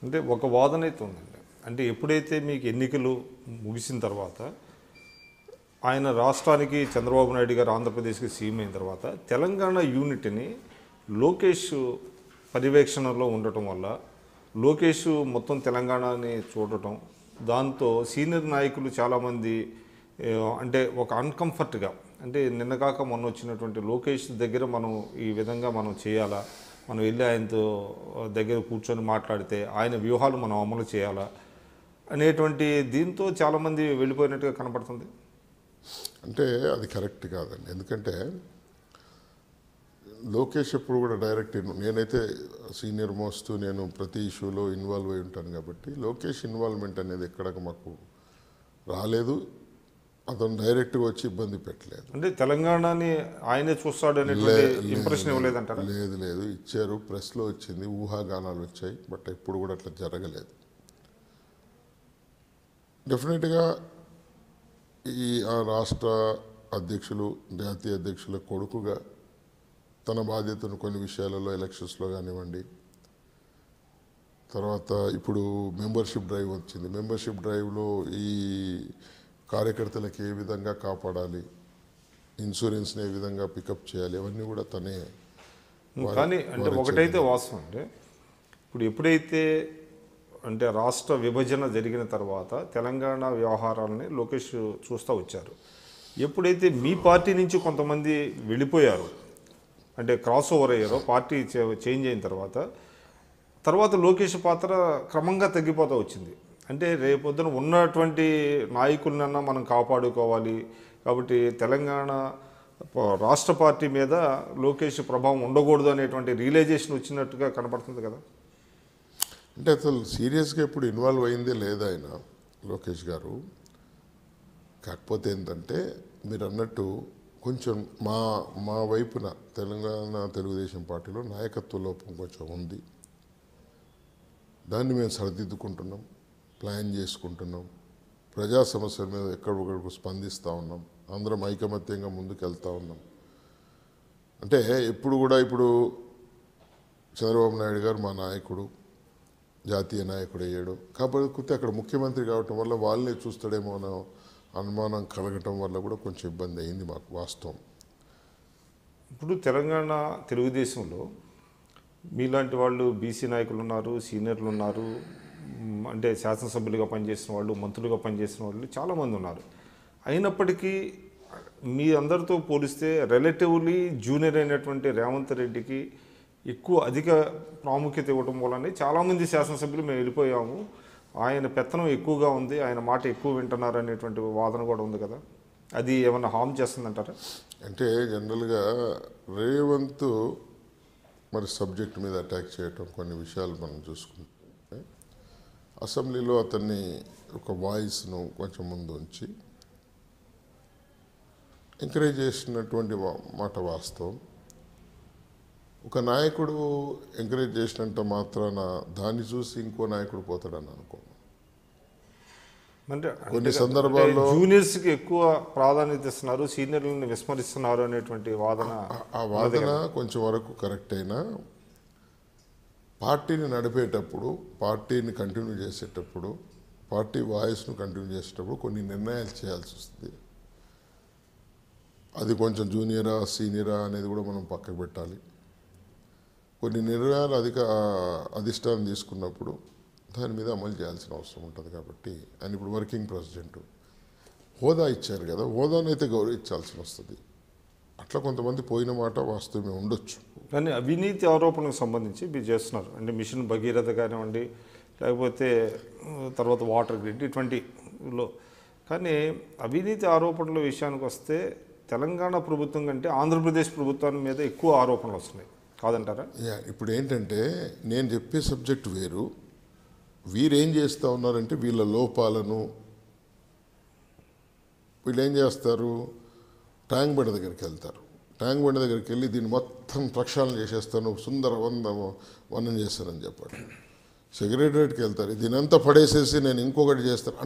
అంటే ఒక వాదన అయితే ఉందండి. అంటే ఎప్పుడైతే మీకు ఎన్నికలు ముగిసిన తర్వాత ఆయన రాష్ట్రానికి చంద్రబాబు నాయుడు గారు ఆంధ్రప్రదేశ్కి సీఎం అయిన తర్వాత తెలంగాణ యూనిట్ని లోకేష్ పర్యవేక్షణలో ఉండటం వల్ల లోకేష్ మొత్తం తెలంగాణని చూడటం, దాంతో సీనియర్ నాయకులు చాలామంది అంటే ఒక అన్కంఫర్ట్గా, అంటే నిన్న కాక మొన్న వచ్చినటువంటి లోకేష్ దగ్గర మనం ఈ విధంగా మనం చేయాలా, మనం వెళ్ళి ఆయనతో దగ్గర కూర్చొని మాట్లాడితే ఆయన వ్యూహాలు మనం అమలు చేయాలా అనేటువంటి దీంతో చాలామంది వెళ్ళిపోయినట్టుగా కనపడుతుంది. అంటే అది కరెక్ట్ కాదండి. ఎందుకంటే లోకేష్ ఎప్పుడు కూడా డైరెక్ట్ నేనైతే సీనియర్ మోస్ట్, నేను ప్రతి ఇష్యూలో ఇన్వాల్వ్ అయి ఉంటాను కాబట్టి లోకేష్ ఇన్వాల్వ్మెంట్ అనేది ఎక్కడ మాకు రాలేదు. అతను డైరెక్ట్గా వచ్చి ఇబ్బంది పెట్టలేదు. అంటే తెలంగాణని ఆయనే చూస్తాడు అనేటువంటి ఇంప్రెషన్ ఇవ్వలేదంటారా? లేదు ఇచ్చారు. ప్రెస్లో వచ్చింది, ఊహాగానాలు వచ్చాయి, బట్ ఎప్పుడు కూడా అట్లా జరగలేదు. డెఫినెట్గా ఆ రాష్ట్ర అధ్యక్షులు, జాతీయ అధ్యక్షుల కొడుకుగా తన బాధ్యతను కొన్ని విషయాలలో ఎలక్షన్స్లో కానివ్వండి, తర్వాత ఇప్పుడు మెంబర్షిప్ డ్రైవ్ వచ్చింది. మెంబర్షిప్ డ్రైవ్లో ఈ కార్యకర్తలకు ఏ విధంగా కాపాడాలి, ఇన్సూరెన్స్ని ఏ విధంగా పికప్ చేయాలి, అవన్నీ కూడా తనే. కానీ అంటే ఒకటైతే వాస్తవం, అంటే ఇప్పుడు ఎప్పుడైతే అంటే రాష్ట్ర విభజన జరిగిన తర్వాత తెలంగాణ వ్యవహారాలని లోకేష్ చూస్తూ వచ్చారు. ఎప్పుడైతే మీ పార్టీ నుంచి కొంతమంది వెళ్ళిపోయారు, అంటే క్రాస్ ఓవర్ అయ్యారో, పార్టీ చేంజ్ అయిన తర్వాత లోకేష్ పాత్ర క్రమంగా తగ్గిపోతూ వచ్చింది. అంటే రేపొద్దున ఉన్నటువంటి నాయకులనన్నా మనం కాపాడుకోవాలి కాబట్టి తెలంగాణ రాష్ట్ర పార్టీ మీద లోకేష్ ప్రభావం ఉండకూడదు అనేటువంటి రియలైజేషన్ వచ్చినట్టుగా కనపడుతుంది కదా. అంటే అసలు సీరియస్గా ఇప్పుడు ఇన్వాల్వ్ అయిందే లేదా ఆయన లోకేష్ గారు. కాకపోతే ఏంటంటే మీరు అన్నట్టు కొంచెం మా వైపున తెలంగాణ తెలుగుదేశం పార్టీలో నాయకత్వ లోపం కొంచెం ఉంది. దాన్ని మేము సరిదిద్దుకుంటున్నాం, ప్లాన్ చేసుకుంటున్నాం, ప్రజా సమస్యల మీద ఎక్కడికక్కడికి స్పందిస్తూ ఉన్నాం, అందరం ఐకమత్యంగా ముందుకు వెళ్తూ ఉన్నాం. అంటే ఎప్పుడు కూడా ఇప్పుడు చంద్రబాబు నాయుడు గారు మా నాయకుడు, జాతీయ నాయకుడు అయ్యాడు కాబట్టి అక్కడ ముఖ్యమంత్రి కావటం వల్ల వాళ్ళే చూస్తాడేమో అన్న అనుమానం కలగటం వల్ల కూడా కొంచెం ఇబ్బంది అయింది మాకు, వాస్తవం. ఇప్పుడు తెలంగాణ తెలుగుదేశంలో మీలాంటి వాళ్ళు బీసీ నాయకులు ఉన్నారు, సీనియర్లు ఉన్నారు, అంటే శాసనసభ్యులుగా పనిచేసిన వాళ్ళు, మంత్రులుగా పనిచేసిన వాళ్ళు చాలామంది ఉన్నారు. అయినప్పటికీ మీ అందరితో పోలిస్తే రిలేటివ్లీ జూనియర్ అయినటువంటి రేవంత్ రెడ్డికి అధిక ప్రాముఖ్యత ఇవ్వటం వల్లనే చాలామంది శాసనసభ్యులు మేము వెళ్ళిపోయాము, ఆయన పెత్తనం ఎక్కువగా ఉంది, ఆయన మాట ఎక్కువ వింటున్నారు అనేటువంటి వాదన కూడా ఉంది కదా. అది ఏమన్నా హామ్ చేస్తుందంటారా? అంటే జనరల్గా రేవంత్ మరి సబ్జెక్ట్ మీద అటాక్ చేయటం, కొన్ని విషయాలు మనం చూసుకుంటే అసెంబ్లీలో అతన్ని ఒక వాయిస్ను కొంచెం ముందు ఉంచి ఎంకరేజ్ చేసినటువంటి మాట వాస్తవం. ఒక నాయకుడు ఎంకరేజ్ చేసినంత మాత్రాన దాన్ని చూసి ఇంకో నాయకుడు పోతాడని అనుకోను. అంటే కొన్ని సందర్భాల్లో జూనియర్స్కి ఎక్కువ ప్రాధాన్యత ఇస్తున్నారు, సీనియర్లను విస్మరిస్తున్నారు అనేటువంటి వాదన, ఆ వాదన కొంచెం వరకు కరెక్ట్ అయినా పార్టీని నడిపేటప్పుడు, పార్టీని కంటిన్యూ చేసేటప్పుడు, పార్టీ వాయిస్ను కంటిన్యూ చేసేటప్పుడు కొన్ని నిర్ణయాలు చేయాల్సి వస్తుంది. అది కొంచెం జూనియరా సీనియరా అనేది కూడా మనం పక్కకు పెట్టాలి. కొన్ని నిర్ణయాలు అధిష్టానం తీసుకున్నప్పుడు దాని మీద అమలు చేయాల్సిన అవసరం ఉంటుంది. కాబట్టి ఆయన ఇప్పుడు వర్కింగ్ ప్రెసిడెంట్, హోదా ఇచ్చారు కదా, హోదానైతే గౌరవించాల్సి వస్తుంది. అట్లా కొంతమంది పోయిన మాట వాస్తవమే ఉండొచ్చు. కానీ అవినీతి ఆరోపణలకు సంబంధించి మీరు చేస్తున్నారు, అంటే మిషన్ భగీరథ కానివ్వండి, లేకపోతే తర్వాత వాటర్ గ్రిడ్ ఇటువంటిలో. కానీ అవినీతి ఆరోపణల విషయానికి వస్తే తెలంగాణ ప్రభుత్వం కంటే ఆంధ్రప్రదేశ్ ప్రభుత్వం మీద ఎక్కువ ఆరోపణలు వస్తున్నాయి కాదంటారా? ఇప్పుడు ఏంటంటే నేను చెప్పే సబ్జెక్ట్ వేరు, వీరేం చేస్తూ ఉన్నారంటే వీళ్ళ లోపాలను వీళ్ళు ఏం చేస్తారు, ట్యాంక్ బండ్ దగ్గరికి వెళ్తారు. ట్యాంక్ బండ్ దగ్గరికి వెళ్ళి దీన్ని మొత్తం ప్రక్షాళన చేసేస్తాను, సుందర వనం చేస్తానని చెప్పాడు. సెక్రటరేట్కి వెళ్తారు, దీనంతా పడేసేసి నేను ఇంకొకటి చేస్తాను.